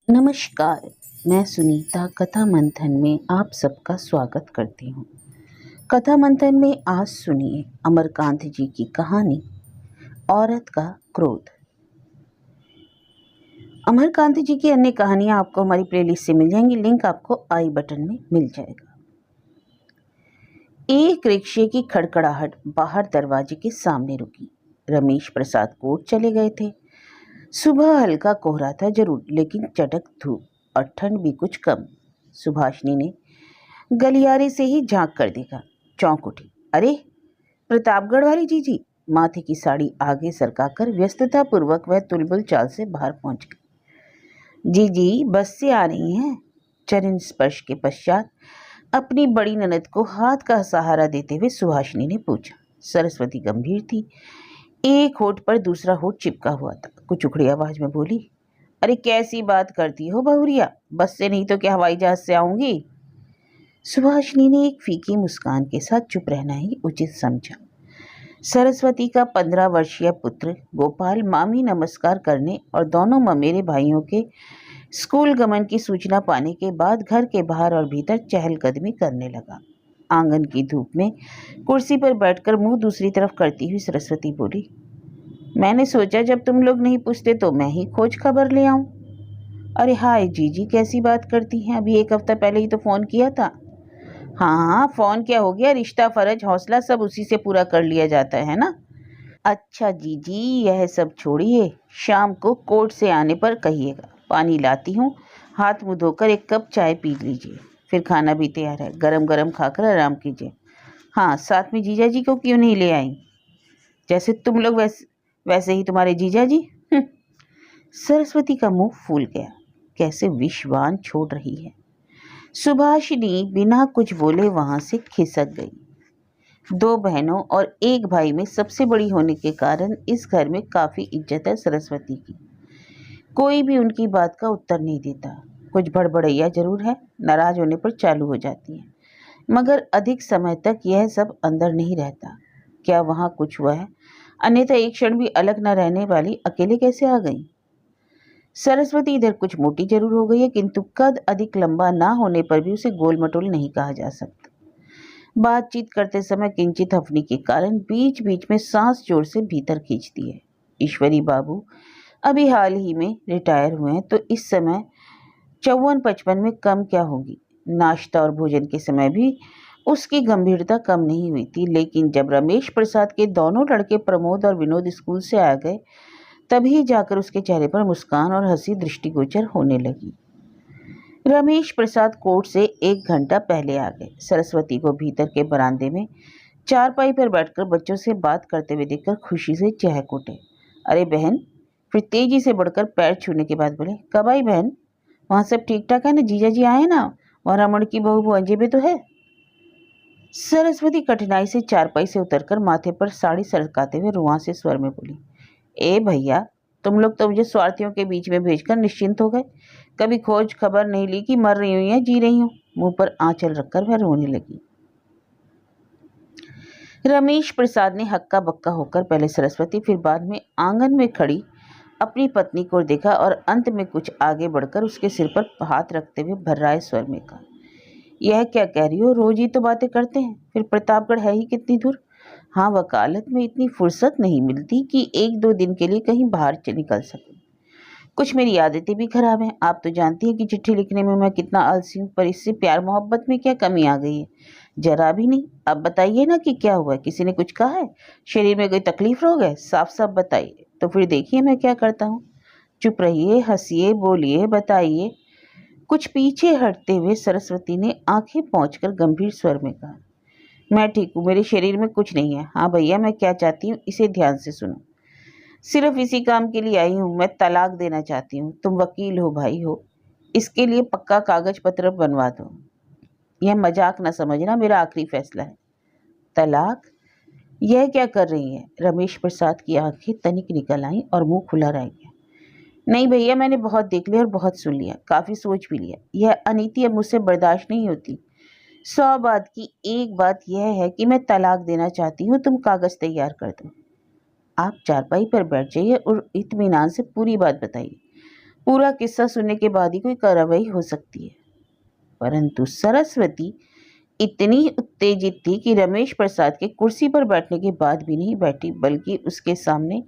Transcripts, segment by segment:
नमस्कार। मैं सुनीता कथा मंथन में आप सबका स्वागत करती हूँ। कथा मंथन में आज सुनिए अमरकांत जी की कहानी औरत का क्रोध। अमरकांत जी की अन्य कहानियाँ आपको हमारी प्लेलिस्ट से मिल जाएंगी, लिंक आपको आई बटन में मिल जाएगा। एक रिक्शे की खड़खड़ाहट बाहर दरवाजे के सामने रुकी। रमेश प्रसाद कोर्ट चले गए थे। सुबह हल्का कोहरा था जरूर, लेकिन चटक धूप और ठंड भी कुछ कम। सुभाषिनी ने गलियारे से ही झांक कर देखा, चौंक उठी। अरे, प्रतापगढ़ वाली जीजी! माथे की साड़ी आगे सरकाकर व्यस्तता पूर्वक वह तुलबुल चाल से बाहर पहुंच गई। जीजी बस से आ रही हैं। चरण स्पर्श के पश्चात अपनी बड़ी ननद को हाथ का सहारा देते हुए सुभाषिनी ने पूछा। सरस्वती गंभीर थी, एक होठ पर दूसरा होठ चिपका हुआ था। कुछ उखड़ी आवाज में बोली, अरे कैसी बात करती हो बहुरिया, बस से नहीं तो क्या हवाई जहाज से आऊंगी? सुभाषिनी ने एक फीकी मुस्कान के साथ चुप रहना ही उचित समझा। सरस्वती का 15 वर्षीय पुत्र गोपाल मामी नमस्कार करने और दोनों ममेरे भाइयों के स्कूल गमन की सूचना पाने के बाद घर के बाहर और भीतर चहलकदमी करने लगा। आंगन की धूप में कुर्सी पर बैठकर मुंह दूसरी तरफ करती हुई सरस्वती बोली, मैंने सोचा जब तुम लोग नहीं पूछते तो मैं ही खोज खबर ले आऊं। अरे हाय जीजी, कैसी बात करती हैं, अभी एक हफ्ता पहले ही तो फोन किया था। हाँ हाँ, फोन क्या हो गया, रिश्ता फर्ज हौसला सब उसी से पूरा कर लिया जाता है ना। अच्छा जीजी, यह सब छोड़िए, शाम को कोर्ट से आने पर कहिएगा, पानी लाती हूँ, हाथ मुंह धोकर एक कप चाय पी लीजिए, फिर खाना भी तैयार है, गरम गरम खाकर आराम कीजिए। हाँ, साथ में जीजा जी को क्यों नहीं ले आई? जैसे तुम लोग वैसे ही तुम्हारे जीजा जी। सरस्वती का मुंह फूल गया, कैसे विश्वान छोड़ रही है। सुभाषिनी बिना कुछ बोले वहां से खिसक गई। 2 बहनों और एक भाई में सबसे बड़ी होने के कारण इस घर में काफी इज्जत है सरस्वती की। कोई भी उनकी बात का उत्तर नहीं देता। कुछ बड़बड़ैया जरूर है, नाराज होने पर चालू हो जाती है, मगर अधिक समय तक यह सब अंदर नहीं रहता। क्या वहां कुछ हुआ है? अन्यथा एक क्षण भी अलग न रहने वाली अकेले कैसे आ गई? सरस्वती इधर कुछ मोटी जरूर हो गई है, किंतु कद अधिक लंबा ना होने पर भी उसे गोल मटोल नहीं कहा जा सकता। बातचीत करते समय किंचित हफनी के कारण बीच बीच में सांस जोर से भीतर खींचती है। ईश्वरी बाबू अभी हाल ही में रिटायर हुए हैं, तो इस समय 54-55 में कम क्या होगी। नाश्ता और भोजन के समय भी उसकी गंभीरता कम नहीं हुई थी, लेकिन जब रमेश प्रसाद के दोनों लड़के प्रमोद और विनोद स्कूल से आ गए, तभी जाकर उसके चेहरे पर मुस्कान और हंसी दृष्टिगोचर होने लगी। रमेश प्रसाद कोर्ट से 1 घंटा पहले आ गए। सरस्वती को भीतर के बरामदे में चारपाई पर बैठकर बच्चों से बात करते हुए देखकर खुशी से चहक उठे। अरे बहन! फिर तेजी से बढ़कर पैर छूने के बाद बोले, कब आई बहन? वहां सब ठीक ठाक है ना? जीजा जी आए ना? वहां रमन की बहू बुआंजी भी तो है? सरस्वती कठिनाई से चारपाई से उतरकर माथे पर साड़ी सरकाते हुए रुआंसे स्वर में बोली, ए भैया, तुम लोग तो मुझे स्वार्थियों के बीच में भेजकर निश्चिंत हो गए। कभी खोज खबर नहीं ली कि मर रही हूं या जी रही हूं। मुंह पर आंचल रखकर वह रोने लगी। रमेश प्रसाद ने हक्का बक्का होकर पहले सरस्वती फिर बाद में आंगन में खड़ी अपनी पत्नी को देखा और अंत में कुछ आगे बढ़कर उसके सिर पर हाथ रखते हुए भर्राए स्वर में कहा, यह क्या कह रही हो? रोज ही तो बातें करते हैं, फिर प्रतापगढ़ है ही कितनी दूर। हाँ, वकालत में इतनी फुर्सत नहीं मिलती कि 1-2 दिन के लिए कहीं बाहर निकल सकूं। कुछ मेरी आदतें भी खराब हैं। आप तो जानती हैं कि चिट्ठी लिखने में मैं कितना आलसी हूँ, पर इससे प्यार मोहब्बत में क्या कमी आ गई है? जरा भी नहीं। अब बताइए ना कि क्या हुआ है? किसी ने कुछ कहा है? शरीर में कोई तकलीफ रोग है? साफ साफ बताइए, तो फिर देखिए मैं क्या करता हूँ। चुप रहिए, हंसिए, बोलिए, बताइए। कुछ पीछे हटते हुए सरस्वती ने आंखें पोंछकर गंभीर स्वर में कहा, मैं ठीक हूँ, मेरे शरीर में कुछ नहीं है। हाँ भैया, मैं क्या चाहती हूँ इसे ध्यान से सुनो। सिर्फ इसी काम के लिए आई हूँ, मैं तलाक देना चाहती हूँ। तुम वकील हो, भाई हो, इसके लिए पक्का कागज पत्र बनवा दो। यह मजाक न समझना, मेरा आखिरी फैसला है। तलाक? यह क्या कर रही है? रमेश प्रसाद की आंखें तनिक निकल आईं और मुंह खुला रह गया। नहीं भैया, मैंने बहुत देख लिया और बहुत सुन लिया, काफी सोच भी लिया। यह अनीति अब मुझसे बर्दाश्त नहीं होती। 100 बात की एक बात यह है कि मैं तलाक देना चाहती हूँ। तुम कागज तैयार कर दो। आप चारपाई पर बैठ जाइए और इत्मीनान से पूरी बात बताइए। पूरा किस्सा सुनने के बाद ही कोई कार्रवाई हो सकती है। परंतु सरस्वती इतनी उत्तेजित थी कि रमेश प्रसाद के कुर्सी पर बैठने के बाद भी नहीं बैठी, बल्कि उसके सामने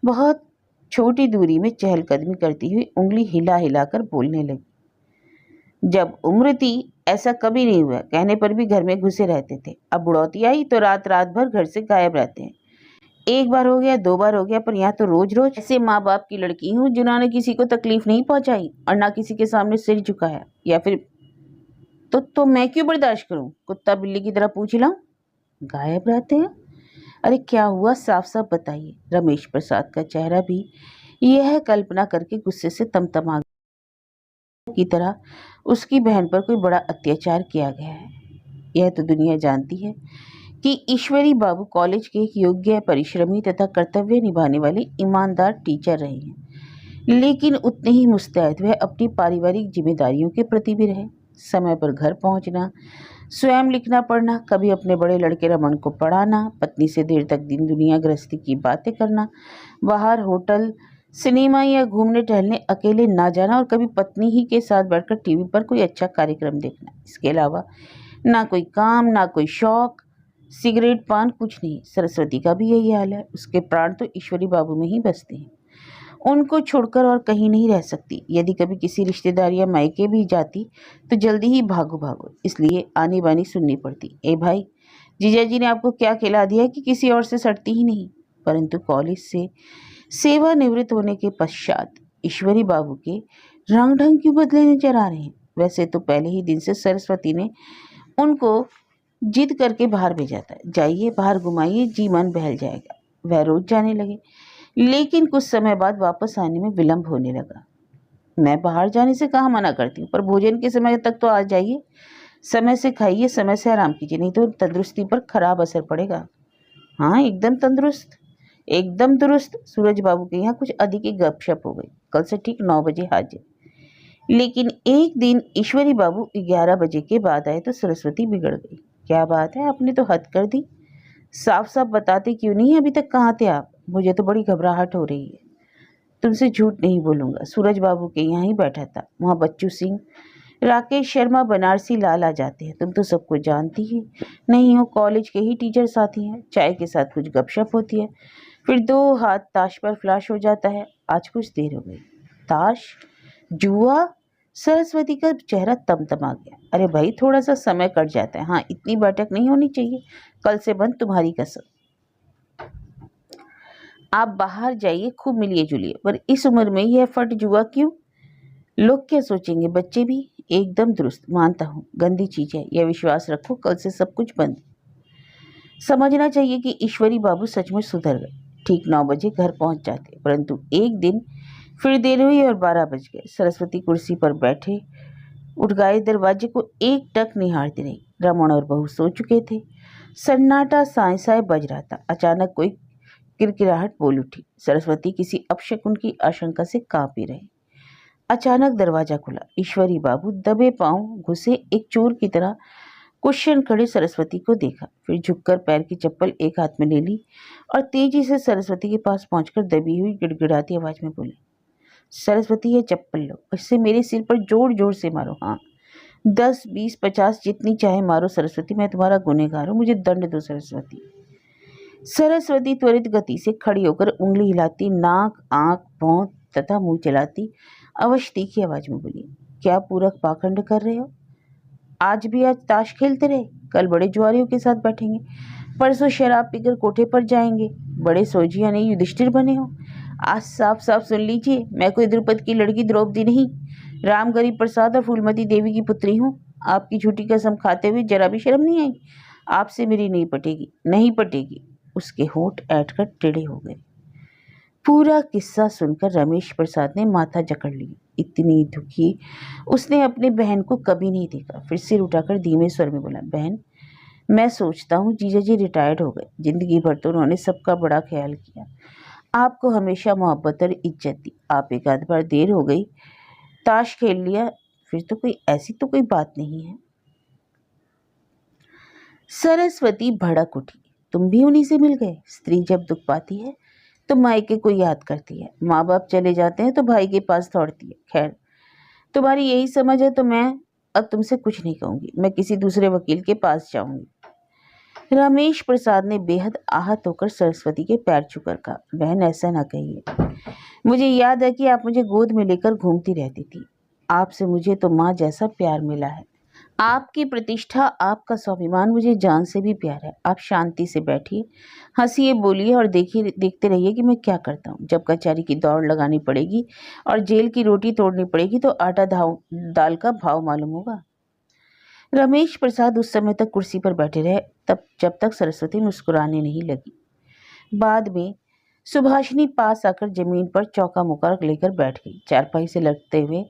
बहुत छोटी दूरी में चहलकदमी करती हुई उंगली हिला हिलाकर बोलने लगी। जब उम्र थी ऐसा कभी नहीं हुआ, कहने पर भी घर में घुसे रहते थे। अब बुढ़ौती आई तो रात रात भर घर से गायब रहते हैं। एक बार हो गया, दो बार हो गया, पर यहाँ तो रोज रोज। ऐसे माँ बाप की लड़की हूँ जिन्होंने किसी को तकलीफ नहीं पहुंचाई और ना किसी के सामने सिर झुकाया, या फिर तो मैं क्यों बर्दाश्त करूं? कुत्ता बिल्ली की तरह पूछ लाऊं? गायब रहते हैं? अरे क्या हुआ, साफ साफ बताइए। रमेश प्रसाद का चेहरा भी यह कल्पना करके गुस्से से तमतमा की तरह उसकी बहन पर कोई बड़ा अत्याचार किया गया है। यह तो दुनिया जानती है कि ईश्वरी बाबू कॉलेज के एक योग्य, परिश्रमी तथा कर्तव्य निभाने वाले ईमानदार टीचर रहे हैं, लेकिन उतने ही मुस्तैद वह अपनी पारिवारिक जिम्मेदारियों के प्रति भी रहे। समय पर घर पहुंचना, स्वयं लिखना पढ़ना, कभी अपने बड़े लड़के रमन को पढ़ाना, पत्नी से देर तक दिन दुनिया गृहस्थी की बातें करना, बाहर होटल, सिनेमा या घूमने टहलने अकेले ना जाना और कभी पत्नी ही के साथ बैठकर टीवी पर कोई अच्छा कार्यक्रम देखना। इसके अलावा ना कोई काम, ना कोई शौक, सिगरेट पान कुछ नहीं। सरस्वती का भी यही हाल है। उसके प्राण तो ईश्वरी बाबू में ही बसते हैं। उनको छोड़कर और कहीं नहीं रह सकती। यदि कभी किसी रिश्तेदार या मायके भी जाती तो जल्दी ही भागो भागो, इसलिए आनी बानी सुननी पड़ती। ए भाई, जीजा जी ने आपको क्या खिला दिया कि किसी और से सटती ही नहीं? परंतु कॉलेज से सेवानिवृत्त होने के पश्चात ईश्वरी बाबू के रंग ढंग क्यों बदले नजर आ रहे हैं? वैसे तो पहले ही दिन से सरस्वती ने उनको जिद करके बाहर भेजा था। जाइए बाहर घुमाइए, जी मन बहल जाएगा। वह रोज जाने लगे, लेकिन कुछ समय बाद वापस आने में विलंब होने लगा। मैं बाहर जाने से कहाँ मना करती हूँ, पर भोजन के समय तक तो आ जाइए। समय से खाइए, समय से आराम कीजिए, नहीं तो तंदुरुस्ती पर खराब असर पड़ेगा। हाँ, एकदम तंदुरुस्त, एकदम दुरुस्त। सूरज बाबू के यहाँ कुछ अधिक ही गपशप हो गई। कल से ठीक 9 बजे हाजिर। लेकिन एक दिन ईश्वरी बाबू 11 बजे के बाद आए तो सरस्वती बिगड़ गई। क्या बात है, आपने तो हद कर दी। साफ साफ बताते क्यों नहीं? अभी तक कहाँ थे आप? मुझे तो बड़ी घबराहट हो रही है। तुमसे झूठ नहीं बोलूंगा, सूरज बाबू के यहाँ ही बैठा था। वहाँ बच्चू सिंह, राकेश शर्मा, बनारसी लाल आ जाते हैं। तुम तो सबको जानती ही नहीं हो, कॉलेज के ही टीचर साथी हैं। चाय के साथ कुछ गपशप होती है, फिर 2 हाथ ताश पर फ्लैश हो जाता है। आज कुछ देर हो गई। ताश? जुआ? सरस्वती का चेहरा तमतमा गया। अरे भाई, थोड़ा सा समय कट जाता है। हाँ, इतनी बैठक नहीं होनी चाहिए। कल से बंद, तुम्हारी कसम। आप बाहर जाइए, खूब मिलिए जुलिए, पर इस उम्र में यह फट जुआ क्यों? लोग क्या सोचेंगे? बच्चे भी? एकदम दुरुस्त, मानता हूँ गंदी चीज है, यह विश्वास रखो। कल से सब कुछ बंद। समझना चाहिए कि ईश्वरी बाबू सचमुच सुधर गए। ठीक 9 बजे घर पहुंच जाते, परंतु एक दिन फिर देर हुई और 12 बज गए। सरस्वती कुर्सी पर बैठे उठ गए, दरवाजे को एक टक निहारती रही। रमन और बहू सो चुके थे। सन्नाटा साय साय बज रहा था। अचानक कोई किरकिराहट बोल उठी। सरस्वती किसी अपशकुन की आशंका से कांपी रही। अचानक दरवाजा खुला। ईश्वरी बाबू दबे पांव घुसे एक चोर की तरह कुशन खड़े सरस्वती को देखा, फिर झुककर पैर की चप्पल एक हाथ में ले ली और तेजी से सरस्वती के पास पहुंचकर दबी हुई गिड़गिड़ाती आवाज में बोले, सरस्वती ये चप्पल लो, इससे मेरे सिर पर जोर जोर से मारो। हाँ, 10, 20, 50 जितनी चाहे मारो सरस्वती, मैं तुम्हारा गुनहगार हूँ, मुझे दंड दो सरस्वती। सरस्वती त्वरित गति से खड़ी होकर उंगली हिलाती, नाक, आंख, भौं तथा मुंह चलाती अवश्य तीखी आवाज में बोली, क्या पूरक पाखंड कर रहे हो? आज ताश खेलते रहे, कल बड़े जुआरियों के साथ बैठेंगे, परसों शराब पीकर कोठे पर जाएंगे, बड़े सोजिया नहीं युधिष्ठिर बने हो। आज साफ साफ सुन लीजिए, मैं कोई द्रुपद की लड़की द्रौपदी नहीं, राम गरीब प्रसाद और फूलमती देवी की पुत्री हूँ। आपकी झूठी कसम खाते हुए जरा भी शर्म नहीं आई? आपसे मेरी नहीं पटेगी, नहीं पटेगी। उसके होंठ ऐंठकर टेढ़े हो गए। पूरा किस्सा सुनकर रमेश प्रसाद ने माथा जकड़ लिया। इतनी दुखी उसने अपने बहन को कभी नहीं देखा। फिर सिर उठाकर धीमे स्वर में बोला, बहन, मैं सोचता हूँ जीजा जी रिटायर्ड हो गए, जिंदगी भर तो उन्होंने सबका बड़ा ख्याल किया, आपको हमेशा मोहब्बत और इज्जत दी। आप एक आध बार देर हो गई, ताश खेल लिया, फिर तो कोई बात नहीं है। सरस्वती भड़क उठी, तुम भी उन्हीं से मिल गए? स्त्री जब दुख पाती है तो मायके को याद करती है, माँ बाप चले जाते हैं तो भाई के पास दौड़ती है। खैर, तुम्हारी यही समझ है तो मैं अब तुमसे कुछ नहीं कहूंगी, मैं किसी दूसरे वकील के पास जाऊंगी। रमेश प्रसाद ने बेहद आहत होकर सरस्वती के पैर छूकर कहा, बहन ऐसा ना कहिए, मुझे याद है कि आप मुझे गोद में लेकर घूमती रहती थी। आपसे मुझे तो माँ जैसा प्यार मिला है। आपकी प्रतिष्ठा, आपका स्वाभिमान मुझे जान से भी प्यार है। आप शांति से बैठिए, हंसिए, बोलिए और देखिए, देखते रहिए कि मैं क्या करता हूँ। जब कचहरी की दौड़ लगानी पड़ेगी और जेल की रोटी तोड़नी पड़ेगी तो आटा दाल का भाव मालूम होगा। रमेश प्रसाद उस समय तक कुर्सी पर बैठे रहे तब जब तक सरस्वती मुस्कुराने नहीं लगी। बाद में सुभाषिनी पास आकर जमीन पर चौका मुका लेकर बैठ गई। चारपाई से लटकते हुए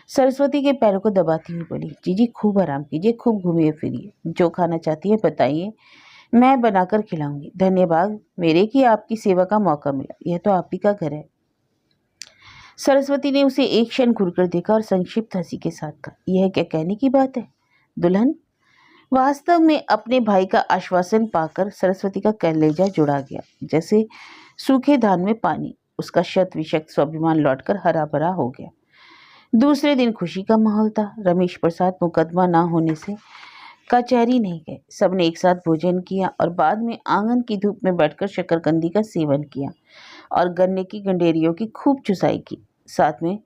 सरस्वती के पैरों को दबाती हुई बोली, जीजी खूब आराम कीजिए, खूब घूमिए फिरिए, जो खाना चाहती है बताइए, मैं बनाकर खिलाऊंगी। धन्यवाद मेरे कि आपकी सेवा का मौका मिला, यह तो आप ही का घर है। सरस्वती ने उसे एक क्षण घूरकर देखा और संक्षिप्त हंसी के साथ कहा, यह क्या कहने की बात है दुल्हन। वास्तव में अपने भाई का आश्वासन पाकर सरस्वती का कलेजा जुड़ा गया, जैसे सूखे धान में पानी। उसका शत विशत स्वाभिमान लौटकर हरा भरा हो गया। दूसरे दिन खुशी का माहौल था। रमेश प्रसाद मुकदमा ना होने से कचहरी नहीं गए। सबने एक साथ भोजन किया और बाद में आंगन की धूप में बैठकर शकरकंदी का सेवन किया और गन्ने की गंडेरियों की खूब चुसाई की। साथ में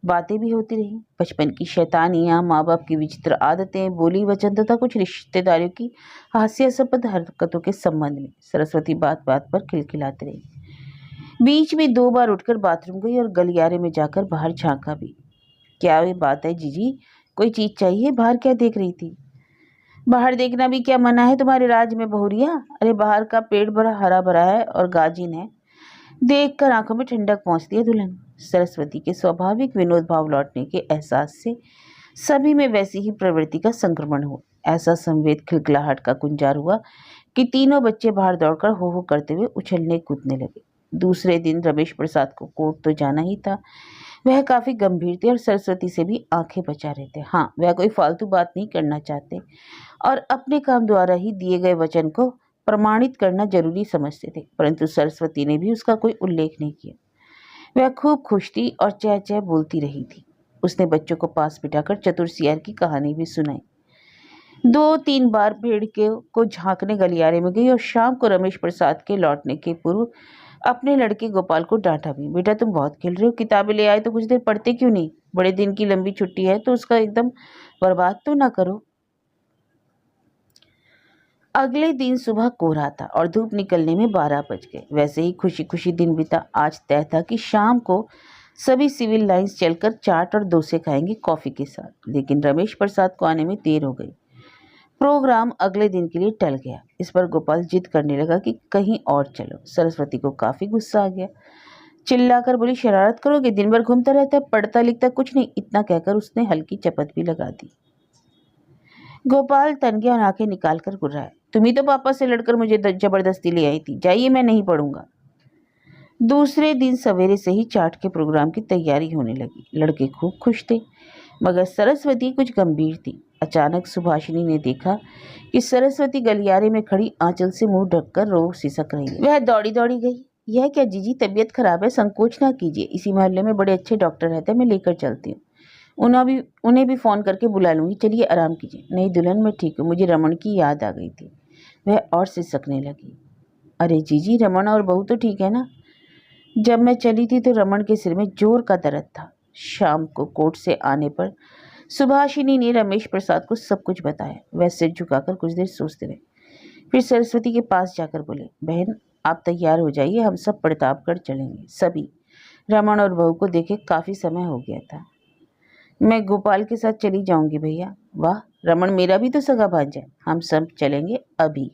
बातें भी होती रही, बचपन की शैतानियां, माँ बाप की विचित्र आदतें, बोली वचन तथा कुछ रिश्तेदारियों की हास्यास्पद हरकतों के संबंध में। सरस्वती बात बात पर खिलखिलाती रही। बीच में 2 बार उठकर बाथरूम गई और गलियारे में जाकर बाहर झांका भी। क्या ये बात है जीजी, कोई चीज चाहिए? बाहर क्या देख रही थी? बाहर देखना भी क्या मना है तुम्हारे राज में बहुरिया? अरे बाहर का पेड़ बड़ा हरा भरा है और गाजिन है, देखकर आंखों में ठंडक पहुंचती है दुल्हन। सरस्वती के स्वाभाविक विनोद भाव लौटने के एहसास से सभी में वैसी ही प्रवृत्ति का संक्रमण हुआ। ऐसा संवेद खिलखिलाहट का गुंजार हुआ कि तीनों बच्चे बाहर दौड़कर हो हो करते हुए उछलने कूदने लगे। दूसरे दिन रमेश प्रसाद को कोर्ट तो जाना ही था। वह काफी गंभीर थे और सरस्वती से भी आंखें बचा रहे थे। हाँ, वह कोई फालतू बात नहीं करना चाहते और अपने काम द्वारा ही दिए गए वचन को प्रमाणित करना जरूरी समझते थे, परंतु सरस्वती ने भी उसका कोई उल्लेख नहीं किया। वह खूब खुश थी और चह चह बोलती रही थी। उसने बच्चों को पास बिठाकर चतुर सियार की कहानी भी सुनाई। 2-3 बार भेड़ को झांकने गलियारे में गई और शाम को रमेश प्रसाद के लौटने के पूर्व अपने लड़के गोपाल को डांटा भी, बेटा तुम बहुत खेल रहे हो, किताबें ले आए तो कुछ देर पढ़ते क्यों नहीं? बड़े दिन की लंबी छुट्टी है तो उसका एकदम बर्बाद तो ना करो। अगले दिन सुबह कोहरा था और धूप निकलने में 12 बज गए। वैसे ही खुशी खुशी दिन बीता। आज तय था कि शाम को सभी सिविल लाइंस चलकर चाट और डोसे खाएंगे कॉफी के साथ, लेकिन रमेश प्रसाद को आने में देर हो गई। प्रोग्राम अगले दिन के लिए टल गया। इस पर गोपाल जिद करने लगा कि कहीं और चलो। सरस्वती को काफी गुस्सा आ गया, चिल्लाकर बोली, शरारत करोगे? दिन भर घूमता रहता है, पढ़ता लिखता कुछ नहीं। इतना कहकर उसने हल्की चपत भी लगा दी। गोपाल तन गया और आंखें निकालकर गुर्राया, तुम ही तो पापा से लड़कर मुझे जबरदस्ती ले आई थी, जाइए मैं नहीं पढ़ूंगा। दूसरे दिन सवेरे से ही चाट के प्रोग्राम की तैयारी होने लगी। लड़के खूब खुश थे मगर सरस्वती कुछ गंभीर थी। अचानक सुभाषिनी ने देखा कि सरस्वती गलियारे में खड़ी आंचल से मुंह ढककर रो सिसक रही है। वह दौड़ी दौड़ी गई। यह क्या जीजी, तबीयत खराब है? संकोच ना कीजिए, इसी मोहल्ले में बड़े अच्छे डॉक्टर रहते हैं, मैं लेकर चलती हूँ। उन्हें भी फोन करके बुला लूंगी, चलिए आराम कीजिए। नहीं दुल्हन, मैं ठीक हूँ, मुझे रमन की याद आ गई थी। वह और सिसकने लगी। अरे जीजी, रमन और बहू तो ठीक है ना? जब मैं चली थी तो रमन के सिर में जोर का दर्द था। शाम को कोर्ट से आने पर सुभाषिनी ने रमेश प्रसाद को सब कुछ बताया। वह सिर झुकाकर कुछ देर सोचते रहे, फिर सरस्वती के पास जाकर बोले, बहन आप तैयार हो जाइए, हम सब प्रतापगढ़ चलेंगे। सभी रमन और बहू को देखे काफी समय हो गया था। मैं गोपाल के साथ चली जाऊंगी भैया। वाह, रमन मेरा भी तो सगा भांजा है, हम सब चलेंगे अभी।